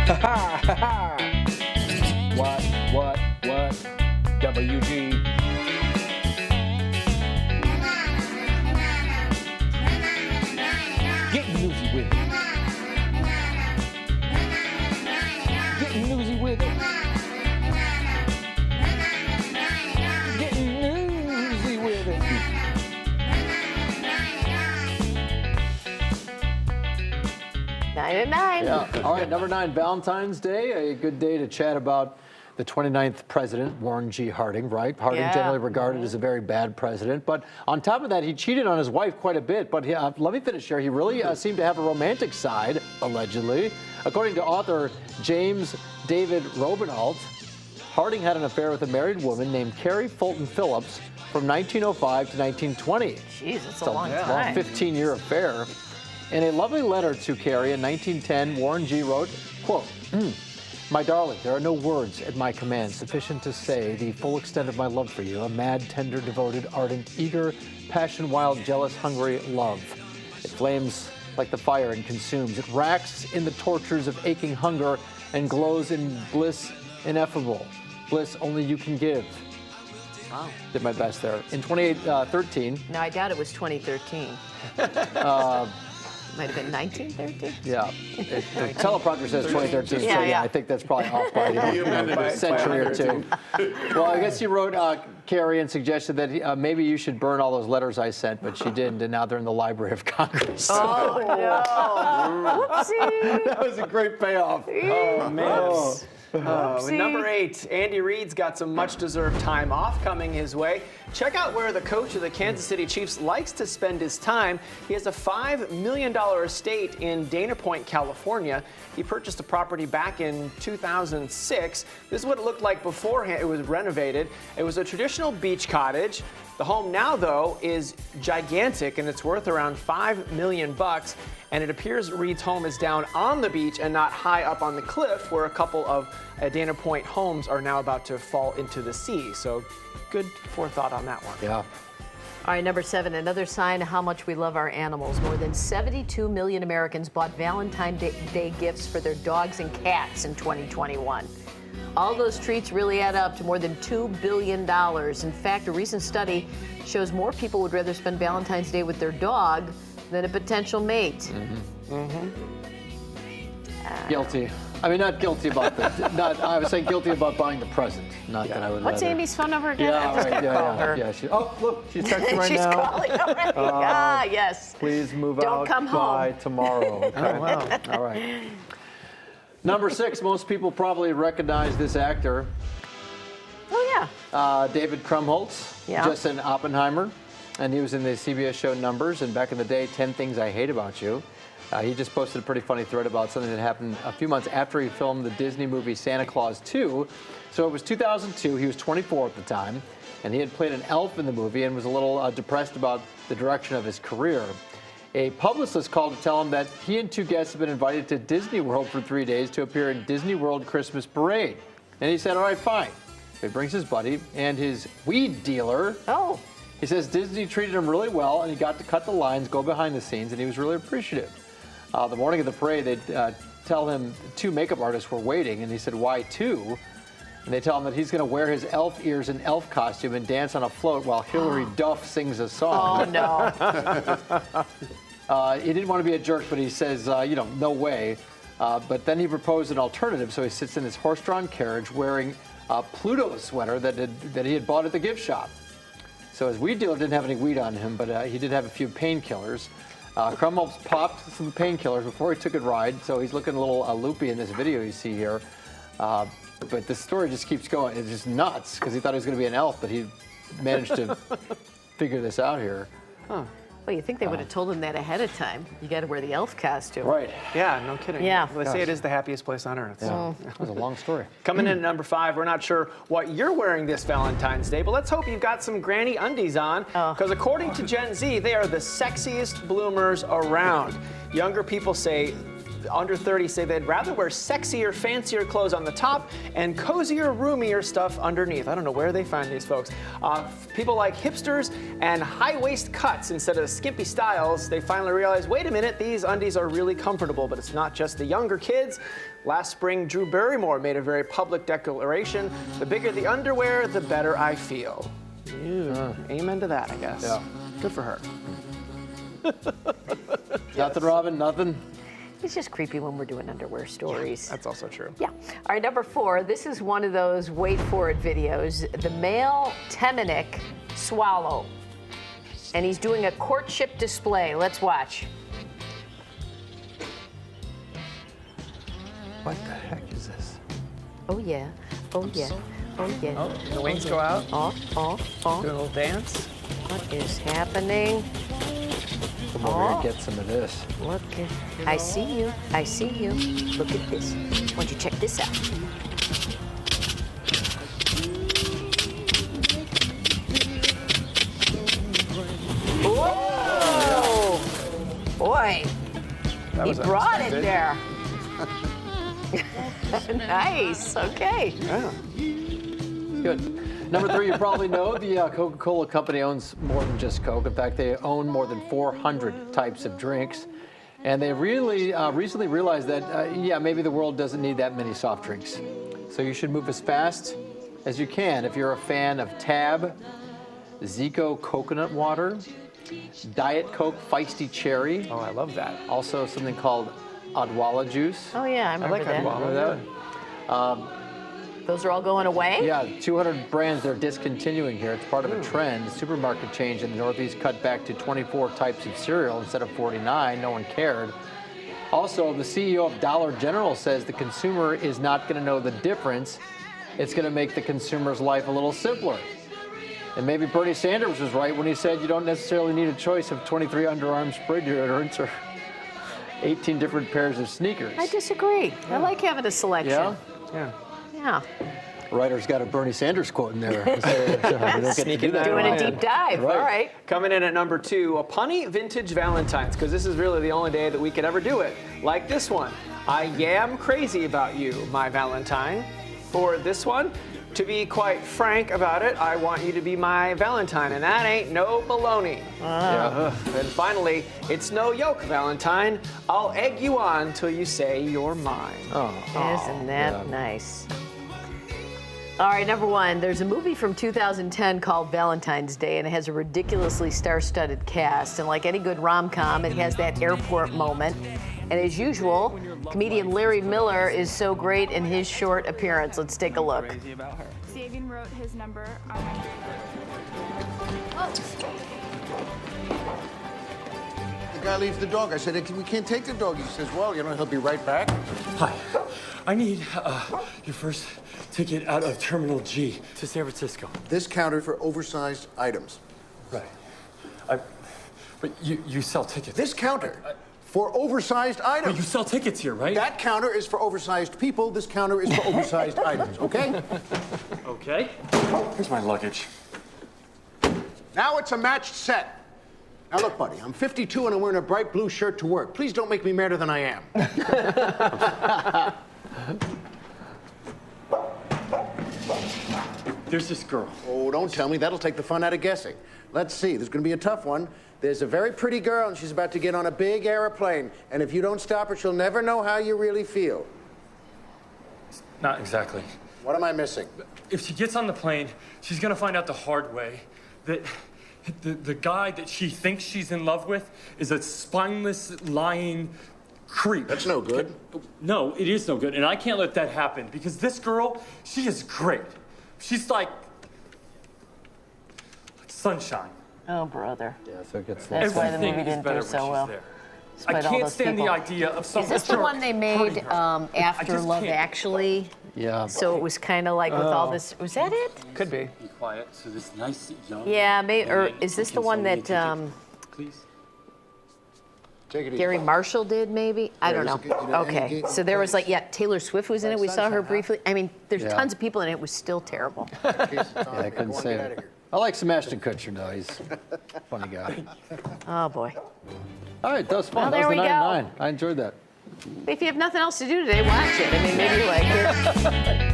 Ha ha ha ha! What? WG. Getting newsy with it. Getting newsy with it. Getting newsy with it. 9 at 9. Yeah. All right, number 9, Valentine's Day. A good day to chat about the 29th president, Warren G. Harding, right? Harding generally regarded as a very bad president. But on top of that, he cheated on his wife quite a bit. But let me finish here. He really seemed to have a romantic side, allegedly. According to author James David Robinalt, Harding had an affair with a married woman named Carrie Fulton Phillips from 1905 to 1920. Jeez, that's a long time. 15-year affair. In a lovely letter to Carrie in 1910, Warren G. wrote, quote, "My darling, there are no words at my command sufficient to say the full extent of my love for you, a mad, tender, devoted, ardent, eager, passion-wild, jealous, hungry love. It flames like the fire and consumes. It racks in the tortures of aching hunger and glows in bliss ineffable, bliss only you can give." Wow. Did my best there. In 2013. No, I doubt it was 2013. Might have been 1913. Yeah, the teleprompter says 2013, so Yeah. I think that's probably off by a century or two. Well, I guess he wrote Carrie and suggested that maybe you should burn all those letters I sent, but she didn't, and now they're in the Library of Congress. Oh, no. Whoopsie. That was a great payoff. Oh, man. Oopsie. Number 8, Andy Reid's got some much-deserved time off coming his way. Check out where the coach of the Kansas City Chiefs likes to spend his time. He has a $5 million estate in Dana Point, California. He purchased the property back in 2006. This is what it looked like beforehand. It was renovated. It was a traditional beach cottage. The home now, though, is gigantic, and it's worth around $5 million. And it appears Reid's home is down on the beach and not high up on the cliff, where a couple of Dana Point homes are now about to fall into the sea. So good forethought on that one. Yeah. All right, number 7, another sign of how much we love our animals. More than 72 million Americans bought Valentine's Day gifts for their dogs and cats in 2021. All those treats really add up to more than $2 billion. In fact, a recent study shows more people would rather spend Valentine's Day with their dog than a potential mate. Guilty. I mean, not guilty about I was saying guilty about buying the present. Not that I would. What's rather. Amy's phone number again? Yeah, I just right, gotta call her. Oh, look, she's texting right She's now. calling already. Yes. Please move Don't out come by home. tomorrow. Okay. Oh, wow. All right. Number 6, most people probably recognize this actor. Oh, yeah. David Krumholtz, Yeah. just in Oppenheimer. And he was in the CBS show Numbers, and back in the day, 10 Things I Hate About You. He just posted a pretty funny thread about something that happened a few months after he filmed the Disney movie Santa Claus 2. So it was 2002, he was 24 at the time, and he had played an elf in the movie and was a little depressed about the direction of his career. A publicist called to tell him that he and 2 guests have been invited to Disney World for 3 days to appear in Disney World Christmas Parade. And he said, all right, fine. So he brings his buddy and his weed dealer. Oh. He says Disney treated him really well, and he got to cut the lines, go behind the scenes, and he was really appreciative. The morning of the parade, they tell him 2 makeup artists were waiting, and he said, why 2? And they tell him that he's going to wear his elf ears and elf costume and dance on a float while Hilary Duff sings a song. Oh, no. He didn't want to be a jerk, but he says, no way. But then he proposed an alternative, so he sits in his horse-drawn carriage wearing a Pluto sweater that he had bought at the gift shop. So his weed dealer didn't have any weed on him, but he did have a few painkillers. Krumholtz popped some painkillers before he took a ride, so he's looking a little loopy in this video you see here. But the story just keeps going. It's just nuts, because he thought he was going to be an elf, but he managed to figure this out here. Huh. Well, you think they would have told him that ahead of time. You got to wear the elf costume. Right. Yeah, no kidding. Yeah. Well, they say it is the happiest place on earth. So. That was a long story. Coming in at number 5, we're not sure what you're wearing this Valentine's Day, but let's hope you've got some granny undies on, because according to Gen Z, they are the sexiest bloomers around. Younger people say under 30 say they'd rather wear sexier, fancier clothes on the top and cozier, roomier stuff underneath. I don't know where they find these folks. People like hipsters and high-waist cuts instead of skimpy styles. They finally realize, wait a minute, these undies are really comfortable, but it's not just the younger kids. Last spring, Drew Barrymore made a very public declaration: the bigger the underwear, the better I feel. Amen to that, I guess. Yeah. Good for her. Nothing, Robin, nothing? It's just creepy when we're doing underwear stories. That's also true. Yeah. All right, number 4. This is one of those wait for it videos. The male Temenik swallow. And he's doing a courtship display. Let's watch. What the heck is this? Oh, yeah. Oh, yeah. Oh, yeah. Oh, the wings go out. Oh, Do a little dance. What is happening? Come over here and get some of this. Look at, I see you. I see you. Look at this. Why don't you check this out? Whoa! Boy, That he was brought it unexpected. there. Nice. Okay. Yeah. Good. Number 3, you probably know the Coca-Cola company owns more than just Coke. In fact, they own more than 400 types of drinks. And they really recently realized that, yeah, maybe the world doesn't need that many soft drinks. So you should move as fast as you can. If you're a fan of Tab, Zico Coconut Water, Diet Coke Feisty Cherry, Oh, I love that. also something called Odwalla Juice. Oh yeah, I remember like that. Odwalla. Remember that? Those are all going away. Yeah, 200 brands they're discontinuing here. It's part of a trend. The supermarket chain in the Northeast cut back to 24 types of cereal instead of 49. No one cared. Also, the CEO of Dollar General says the consumer is not going to know the difference. It's going to make the consumer's life a little simpler. And maybe Bernie Sanders was right when he said you don't necessarily need a choice of 23 underarm spray deodorants or 18 different pairs of sneakers. I disagree. I like having a selection. Yeah? Yeah. Yeah. Writer's got a Bernie Sanders quote in there. So we don't get to Sneaking do that. that Doing a Right. deep dive. Right. All right. Coming in at number 2, a punny vintage Valentine's, because this is really the only day that we could ever do it. Like this one, I am crazy about you, my Valentine. Or this one, to be quite frank about it, I want you to be my Valentine, and that ain't no baloney. Yeah. And finally, it's no yoke, Valentine. I'll egg you on till you say you're mine. Oh. Isn't that yeah. nice? All right, number 1, there's a movie from 2010 called Valentine's Day, and it has a ridiculously star-studded cast. And like any good rom-com, it has that airport moment. And as usual, comedian Larry Miller is so great in his short appearance. Let's take a look. Sabian wrote his number on my The guy leaves the dog. I said, we can't take the dog. He says, well, you know, he'll be right back. Hi. I need your first ticket out of Terminal G to San Francisco. This counter for oversized items. Right. But you sell tickets. This counter for oversized But you items. sell tickets here, right? That counter is for oversized people. This counter is for oversized items, okay? Okay. Here's my luggage. Now it's a matched set. Now look, buddy, I'm 52 and I'm wearing a bright blue shirt to work. Please don't make me madder than I am. There's this girl. Oh, don't tell me. That'll take the fun out of guessing. Let's see. There's going to be a tough one. There's a very pretty girl, and she's about to get on a big airplane. And if you don't stop her, she'll never know how you really feel. Not exactly. What am I missing? If she gets on the plane, she's gonna find out the hard way that the guy that she thinks she's in love with is a spineless, lying creep. That's no good. No, it is no good, and I can't let that happen because this girl, she is great. She's like sunshine. Oh, brother. Yeah, so it gets That's why the Everything movie is didn't better do when so she's well. there. I Despite all can't those stand people. the idea of some Is this the jerk one they made hurting her. after just Love can't. Actually? Yeah. So it was kind of like with all this. Was that it? Could be. Be quiet. So this nice young. Yeah, maybe. Or woman is this who the can one sell me a that ticket. Please. Take it easy. Gary Marshall did? Maybe. I don't know. there's a- you know, any Okay. game- So there was like, yeah, Taylor Swift was in it. We saw her briefly. I mean, there's Yeah. tons of people in it. It was still terrible. Yeah, I couldn't say it. I like Sebastian Kutcher, though. He's a funny guy. Oh boy. All right, that was fun. Well, that there was we the go. 9-9. I enjoyed that. If you have nothing else to do today, watch it. I mean, maybe you like it.